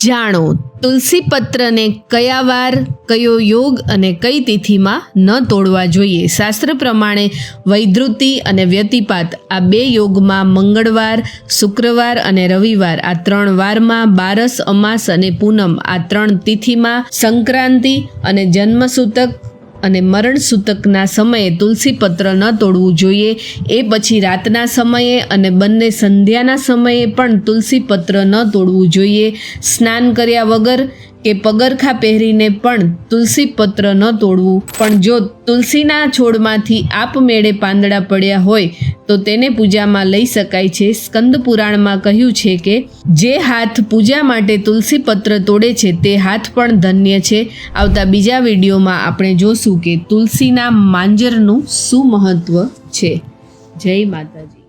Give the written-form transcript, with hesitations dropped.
જાણો તુલસી પત્રને કયા વાર, કયો યોગ અને કઈ તિથિમાં ન તોડવા જોઈએ। શાસ્ત્ર પ્રમાણે વૈધૃતિ અને વ્યતિપાત આ બે યોગમાં મંગળવાર, શુક્રવાર અને રવિવાર આ 3 વારમાં, બારસ, અમાસ અને પૂનમ આ 3 તિથિમાં, સંક્રાંતિ અને જન્મસૂતક અને મરણ સૂતકના સમયે તુલસી પત્ર ન તોડવું જોઈએ। એ પછી રાતના સમયે અને બંને સંધ્યાના સમયે પણ તુલસી પત્ર ન તોડવું જોઈએ। સ્નાન કર્યા વગર કે પગરખા પહેરીને પણ તુલસી પત્ર ન તોડવું। પણ જો તુલસીના છોડમાંથી આપમેળે પાંદડા પડ્યા હોય તો તેને પૂજામાં લઈ શકાય છે। સ્કંદ પુરાણમાં કહ્યું છે કે જે હાથ પૂજા માટે તુલસી પત્ર તોડે છે તે હાથ પણ ધન્ય છે। આવતા બીજા વિડીયોમાં આપણે જોશું કે તુલસીના માંજરનું શું મહત્વ છે। જય માતાજી।